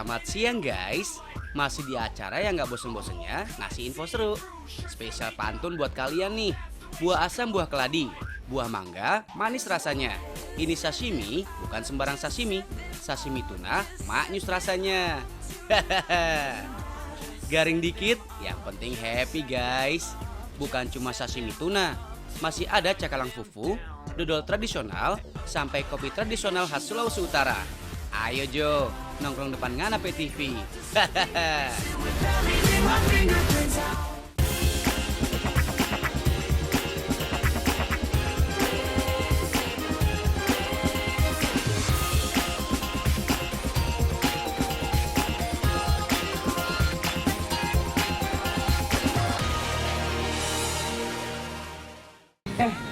Selamat siang guys. Masih di acara yang gak bosen-bosennya ngasih info seru. Spesial pantun buat kalian nih. Buah asam, buah keladi, buah mangga, manis rasanya. Ini sashimi, bukan sembarang sashimi. Sashimi tuna, maknyus rasanya. Garing dikit, yang penting happy guys. Bukan cuma sashimi tuna, masih ada cakalang fufu, dodol tradisional, sampai kopi tradisional khas Sulawesi Utara. Ayo Jo, nongkrong depan Ngana PTV.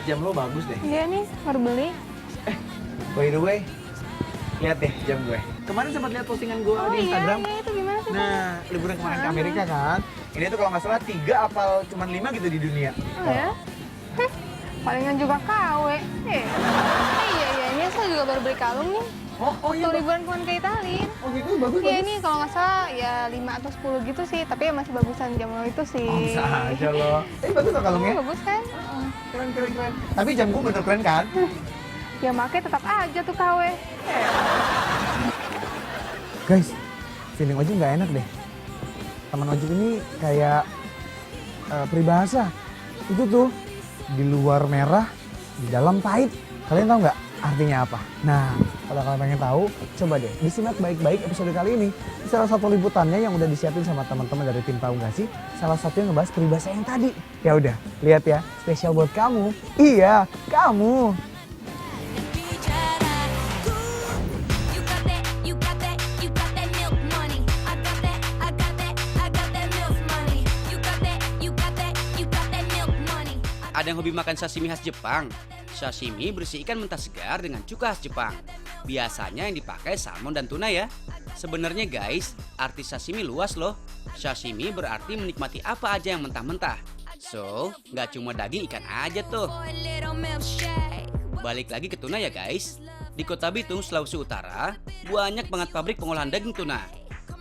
Jam lo bagus deh. Iya nih, baru beli. By the way, lihat deh jam gue. Kemarin sempat lihat postingan gue di Instagram. Iya, itu gimana sih? Nah, liburan kemarin ke Amerika kan. Ini tuh kalau nggak salah 3 apal cuman 5 gitu di dunia. Oh ya? Palingan juga KW. Iya, saya juga baru beli kalung nih. Oh iya. Waktu liburan kemarin ke Itali. Oh gitu, bagus. Iya nih, kalau nggak salah ya 5 atau 10 gitu sih. Tapi ya masih bagusan jam lo itu sih. Oh, bisa aja lo. Bagus loh kalungnya. Bagus kan? Keren. Tapi jam gue bener keren kan? Ya makanya tetap aja tuh KW. Guys, feeling ojek nggak enak deh. Teman ojek ini kayak peribahasa. Itu tuh, di luar merah, di dalam pahit. Kalian tahu nggak artinya apa? Nah, kalau kalian pengen tahu, coba deh disimak baik-baik episode kali ini. Di salah satu liputannya yang udah disiapin sama teman-teman dari tim Tahu Nggak Sih, salah satu yang ngebahas peribahasa yang tadi. Ya udah, lihat ya, spesial buat kamu. Iya, kamu. Ada yang hobi makan sashimi khas Jepang. Sashimi berisi ikan mentah segar dengan cuka khas Jepang. Biasanya yang dipakai salmon dan tuna ya. Sebenarnya guys, arti sashimi luas loh. Sashimi berarti menikmati apa aja yang mentah-mentah. So, nggak cuma daging ikan aja tuh. Balik lagi ke tuna ya guys. Di Kota Bitung, Sulawesi Utara, banyak banget pabrik pengolahan daging tuna.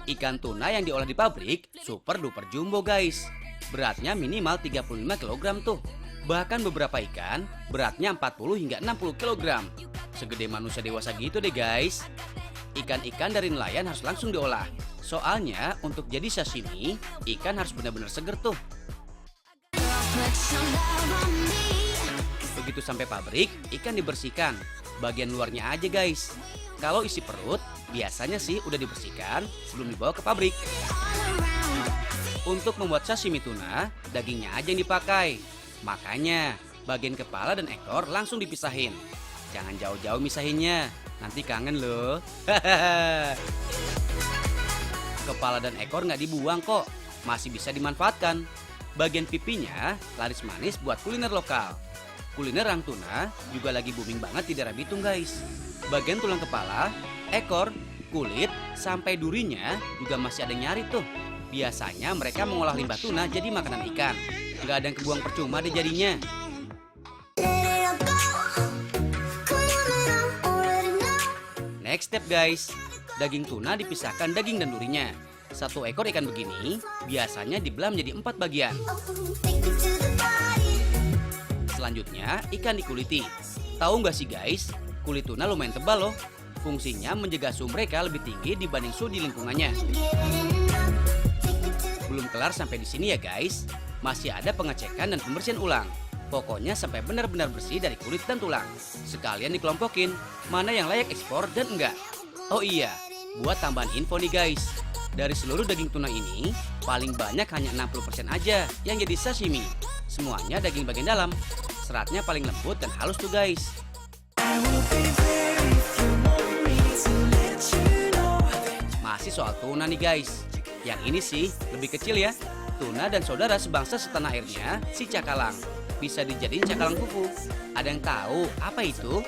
Ikan tuna yang diolah di pabrik super duper jumbo guys. Beratnya minimal 35 kg tuh. Bahkan beberapa ikan beratnya 40 hingga 60 kg. Segede manusia dewasa gitu deh guys. Ikan-ikan dari nelayan harus langsung diolah. Soalnya untuk jadi sashimi, ikan harus benar-benar seger tuh. Begitu sampai pabrik, ikan dibersihkan. Bagian luarnya aja guys. Kalau isi perut, biasanya sih udah dibersihkan sebelum dibawa ke pabrik. Untuk membuat sashimi tuna, dagingnya aja yang dipakai. Makanya, bagian kepala dan ekor langsung dipisahin. Jangan jauh-jauh misahinnya, nanti kangen loh. Kepala dan ekor nggak dibuang kok, masih bisa dimanfaatkan. Bagian pipinya laris manis buat kuliner lokal. Kuliner rang tuna juga lagi booming banget di daerah Bitung guys. Bagian tulang kepala, ekor, kulit, sampai durinya juga masih ada yang nyari tuh. Biasanya mereka mengolah limbah tuna jadi makanan ikan. Nggak ada yang kebuang percuma deh jadinya. Next step guys, daging tuna dipisahkan daging dan durinya. Satu ekor ikan begini biasanya dibelah menjadi 4 bagian. Selanjutnya ikan dikuliti. Tahu nggak sih guys, kulit tuna lumayan tebal loh. Fungsinya mencegah suhu mereka lebih tinggi dibanding suhu di lingkungannya. Belum kelar sampai di sini ya guys. Masih ada pengecekan dan pembersihan ulang. Pokoknya sampai benar-benar bersih dari kulit dan tulang. Sekalian dikelompokin, mana yang layak ekspor dan enggak. Oh iya, buat tambahan info nih guys. Dari seluruh daging tuna ini, paling banyak hanya 60% aja yang jadi sashimi. Semuanya daging bagian dalam. Seratnya paling lembut dan halus tuh guys. Masih soal tuna nih guys. Yang ini sih lebih kecil ya. Tuna dan saudara sebangsa setanah airnya, si cakalang. Bisa dijadiin cakalang fufu. Ada yang tahu apa itu?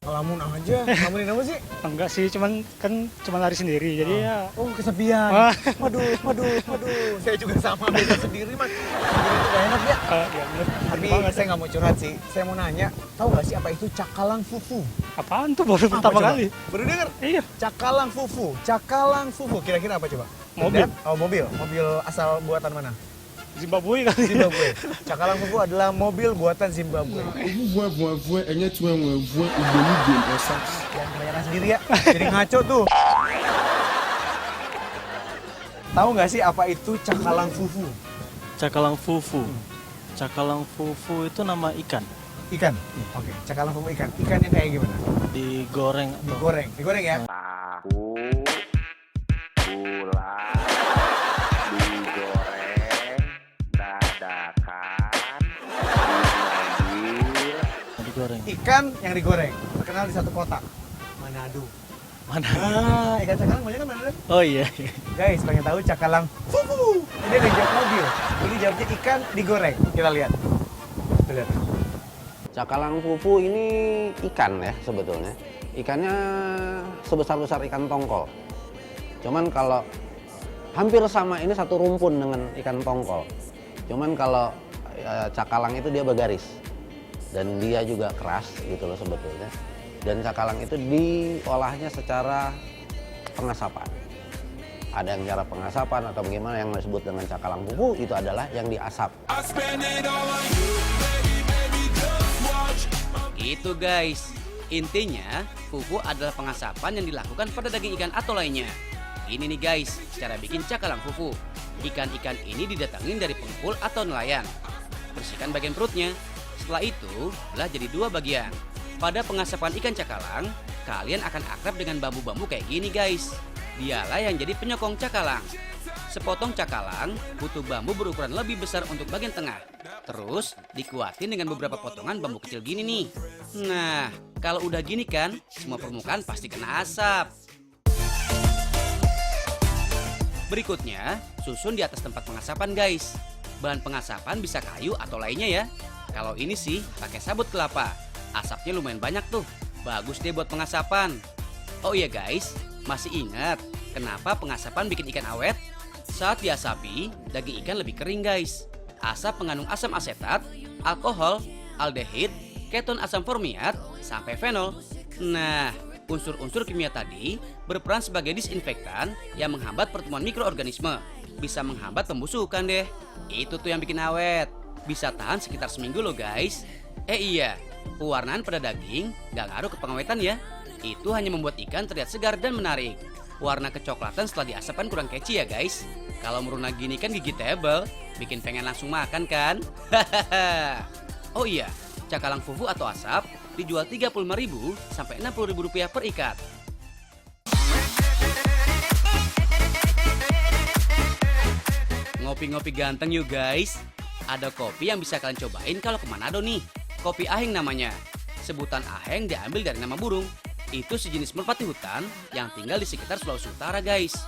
Ngelamun aja. Ngelamunin apa sih? Enggak sih, cuman lari sendiri. Jadi ya Oh, kesepian. Ah. Waduh. Saya juga sama, beda sendiri, Mas. Sendiri itu gak enak ya. ya bener. Tapi Banget. saya nggak mau curhat sih. Saya mau nanya, tahu nggak sih apa itu cakalang fufu? Apaan tuh baru pertama coba? kali? Baru denger? Iya. Cakalang fufu. Cakalang fufu. Kira-kira apa coba? Mobil. Oh, mobil. Mobil asal buatan mana? Zimbabwe kali. Zimbabwe. Cakalang fufu adalah mobil buatan Zimbabwe. Enye tu enwe uboni osas. Yang kebanyakan sendiri ya. Jadi ngaco tuh. Tahu nggak sih apa itu cakalang fufu? Cakalang fufu. Cakalang fufu itu nama ikan. Ikan. Oke, cakalang fufu ikan. Ikan yang kayak gimana? Digoreng atau Digoreng. Digoreng ya? digoreng. Ikan yang digoreng. Terkenal di satu kota. Manado. Mana? Ikan cakalang banyak kan Manado? Oh iya. Guys, pengen tahu cakalang fufu. Ini ada jawab mobil. Ini jawabnya ikan digoreng. Kita lihat. Kita lihat. Cakalang fufu ini ikan ya sebetulnya. Ikannya sebesar-besar ikan tongkol. Cuman kalau hampir sama ini satu rumpun dengan ikan tongkol. Cuman kalau cakalang itu dia bergaris. Dan dia juga keras gitu loh sebetulnya. Dan cakalang itu diolahnya secara pengasapan. Ada yang cara pengasapan atau bagaimana yang disebut dengan cakalang fufu itu adalah yang diasap. Itu guys, intinya fufu adalah pengasapan yang dilakukan pada daging ikan atau lainnya. Ini nih guys, cara bikin cakalang fufu. Ikan-ikan ini didatangin dari pengepul atau nelayan. Bersihkan bagian perutnya. Setelah itu, belah jadi dua bagian. Pada pengasapan ikan cakalang, kalian akan akrab dengan bambu-bambu kayak gini guys. Dialah yang jadi penyokong cakalang. Sepotong cakalang butuh bambu berukuran lebih besar untuk bagian tengah. Terus dikuatin dengan beberapa potongan bambu kecil gini nih. Nah, kalau udah gini kan, semua permukaan pasti kena asap. Berikutnya, susun di atas tempat pengasapan guys. Bahan pengasapan bisa kayu atau lainnya ya. Kalau ini sih pakai sabut kelapa. Asapnya lumayan banyak tuh. Bagus deh buat pengasapan. Oh iya guys, masih ingat kenapa pengasapan bikin ikan awet? Saat diasapi, daging ikan lebih kering guys. Asap mengandung asam asetat, alkohol, aldehid, keton asam formiat, sampai fenol. Nah, unsur-unsur kimia tadi berperan sebagai disinfektan yang menghambat pertemuan mikroorganisme. Bisa menghambat pembusukan deh. Itu tuh yang bikin awet. Bisa tahan sekitar seminggu loh guys. Iya, pewarnaan pada daging gak ngaruh ke pengawetan ya. Itu hanya membuat ikan terlihat segar dan menarik. Warna kecoklatan setelah diasapkan kurang catchy ya guys. Kalau meruna gini kan gigi tebel, bikin pengen langsung makan kan? Oh iya, cakalang fufu atau asap dijual Rp35.000 sampai Rp60.000 per ikat. Ngopi-ngopi ganteng yuk guys. Ada kopi yang bisa kalian cobain kalau ke Manado nih. Kopi aheng namanya. Sebutan aheng diambil dari nama burung. Itu sejenis merpati hutan yang tinggal di sekitar Sulawesi Utara guys.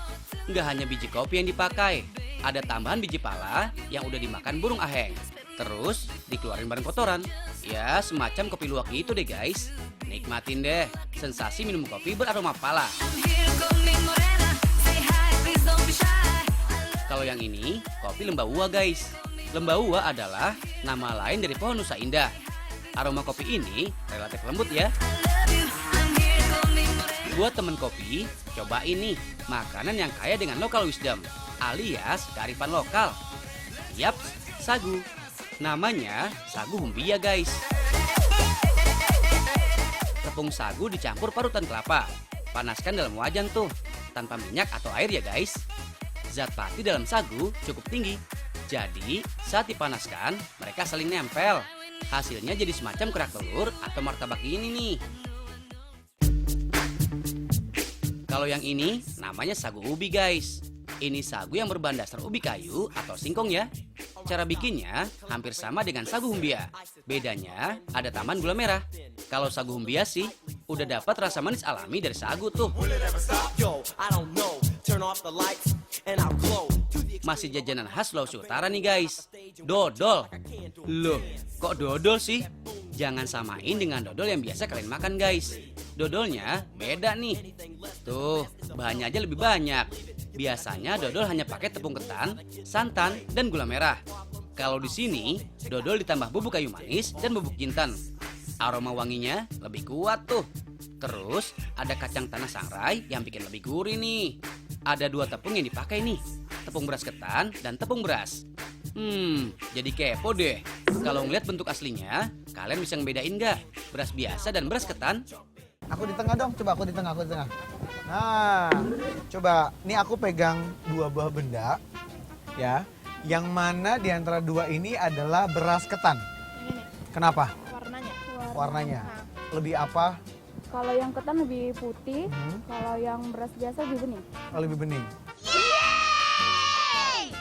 Nggak hanya biji kopi yang dipakai, ada tambahan biji pala yang udah dimakan burung aheng. Terus dikeluarin bareng kotoran. Ya semacam kopi luwak gitu deh guys. Nikmatin deh sensasi minum kopi beraroma pala. Kalau yang ini kopi lembawua guys. Lembawua adalah nama lain dari pohon Nusa Indah. Aroma kopi ini relatif lembut ya. Buat temen kopi, coba ini makanan yang kaya dengan local wisdom alias kearifan lokal. Yap, sagu. Namanya sagu humbia guys. Tepung sagu dicampur parutan kelapa. Panaskan dalam wajan tuh, tanpa minyak atau air ya guys. Zat pati dalam sagu cukup tinggi. Jadi saat dipanaskan mereka saling nempel. Hasilnya jadi semacam kerak telur atau martabak ini nih. Kalau yang ini namanya sagu ubi guys. Ini sagu yang berbahan dasar ubi kayu atau singkong ya. Cara bikinnya hampir sama dengan sagu humbia. Bedanya ada tambahan gula merah. Kalau sagu humbia sih udah dapat rasa manis alami dari sagu tuh. Masih jajanan khas Sulawesi Utara nih guys. Dodol. Loh, kok dodol sih? Jangan samain dengan dodol yang biasa kalian makan guys. Dodolnya beda nih. Tuh, bahannya aja lebih banyak. Biasanya dodol hanya pakai tepung ketan, santan, dan gula merah. Kalau di sini, dodol ditambah bubuk kayu manis dan bubuk jintan. Aroma wanginya lebih kuat tuh. Terus ada kacang tanah sangrai yang bikin lebih gurih nih. Ada 2 tepung yang dipakai nih. Tepung beras ketan dan tepung beras. Jadi kepo deh. Kalau ngeliat bentuk aslinya, kalian bisa ngebedain nggak beras biasa dan beras ketan? Aku di tengah dong, coba aku di tengah. Nah, coba. Nih aku pegang 2 buah benda, ya. Yang mana di antara 2 ini adalah beras ketan. Ini nih, Kenapa? warnanya. Warnanya. Lebih apa? Kalau yang ketan lebih putih, kalau yang beras biasa lebih bening. Oh, lebih bening.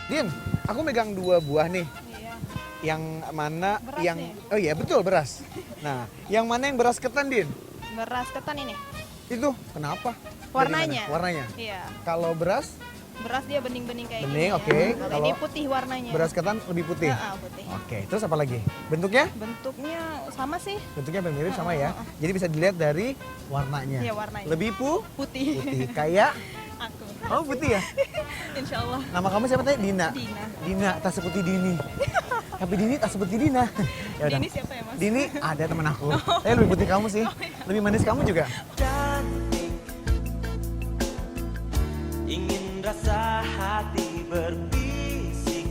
Din, aku megang 2 buah nih. Iya. Yang mana Beras yang nih. Oh iya, betul beras. Nah, yang mana yang beras ketan, Din? Beras ketan ini. Itu kenapa? Warnanya. Dari mana? Warnanya. Iya. Kalau beras Dia bening-bening kayak Bening, gini. oke. Ya. Kalau ini Kalau putih warnanya. beras ketan lebih putih. Putih. Oke, terus apa lagi? Bentuknya? Bentuknya sama sih. Bentuknya hampir mirip sama ya. Jadi bisa dilihat dari warnanya. Iya, warnanya. Lebih Putih. putih. Kayak Aku. oh putih ya? Insya Allah. Nama kamu siapa tadi? Dina. Dina. Dina, tak seperti Dini. Tapi Dini tak seperti Dina. Ya udah. Dini siapa ya, Mas? Dini ada teman aku. Lebih putih kamu sih. Lebih manis kamu juga. Ingin rasa hati berbisik.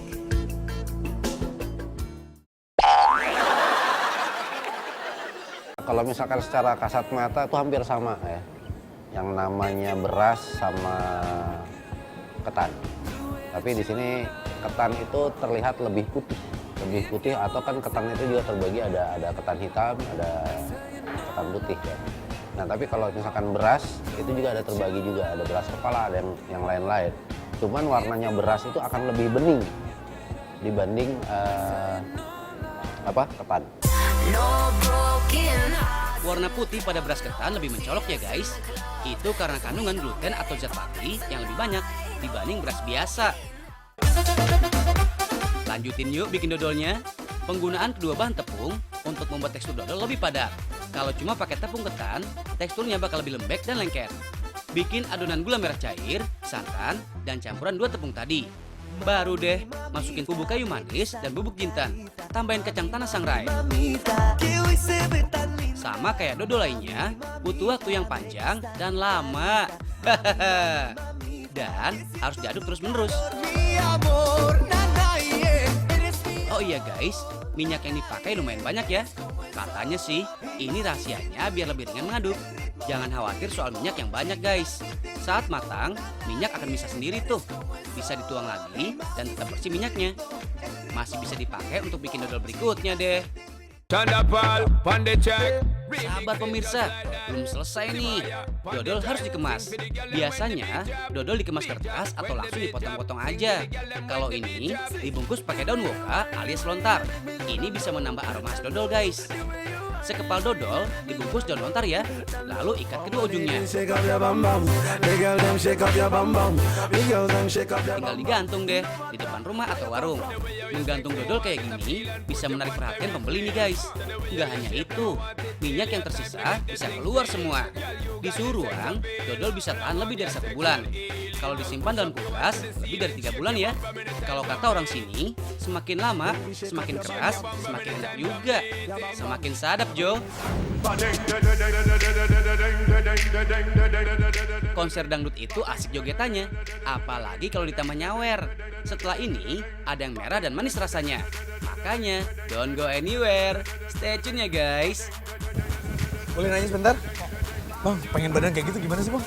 Kalau misalkan secara kasat mata itu hampir sama ya. Yang namanya beras sama ketan. Tapi di sini ketan itu terlihat lebih putih atau kan ketan itu juga terbagi ada ketan hitam, ada ketan putih ya. Nah tapi kalau misalkan beras itu juga ada terbagi juga, ada beras kepala, ada yang lain-lain. Cuman warnanya beras itu akan lebih bening dibanding ketan. Warna putih pada beras ketan lebih mencolok ya guys. Itu karena kandungan gluten atau zat pati yang lebih banyak dibanding beras biasa. Lanjutin yuk bikin dodolnya. Penggunaan kedua bahan tepung untuk membuat tekstur dodol lebih padat. Kalau cuma pakai tepung ketan, teksturnya bakal lebih lembek dan lengket. Bikin adonan gula merah cair, santan, dan campuran 2 tepung tadi. Baru deh, masukin bubuk kayu manis dan bubuk jintan. Tambahin kacang tanah sangrai. Sama kayak dodol lainnya, butuh waktu yang panjang dan lama. Dan harus diaduk terus-menerus. Oh iya guys, minyak yang dipakai lumayan banyak ya. Katanya sih, ini rahasianya biar lebih ringan mengaduk. Jangan khawatir soal minyak yang banyak guys. Saat matang, minyak akan bisa sendiri tuh. Bisa dituang lagi dan tetap bersih minyaknya. Masih bisa dipakai untuk bikin dodol berikutnya deh. Sabar pemirsa, belum selesai nih. Dodol harus dikemas. Biasanya dodol dikemas kertas atau langsung dipotong-potong aja. Kalau ini dibungkus pakai daun woka alias lontar. Ini bisa menambah aroma khas dodol guys. Sekepal dodol dibungkus daun lontar ya. Lalu ikat kedua ujungnya. Tinggal digantung deh di depan rumah atau warung. Menggantung dodol kayak gini bisa menarik perhatian pembeli nih guys. Nggak hanya itu, minyak yang tersisa bisa keluar semua. Di suhu ruang, dodol bisa tahan lebih dari 1 bulan. Kalau disimpan dalam kulkas, lebih dari 3 bulan ya. Kalau kata orang sini, semakin lama, semakin keras, semakin enak juga. Semakin sadap, Jo. Konser dangdut itu asik jogetannya, apalagi kalau ditambah nyawer. Setelah ini, ada yang merah dan manis rasanya. Makanya, don't go anywhere. Stay tune ya guys. Boleh nanya sebentar? Bang, pengen badan kayak gitu gimana sih, Bang?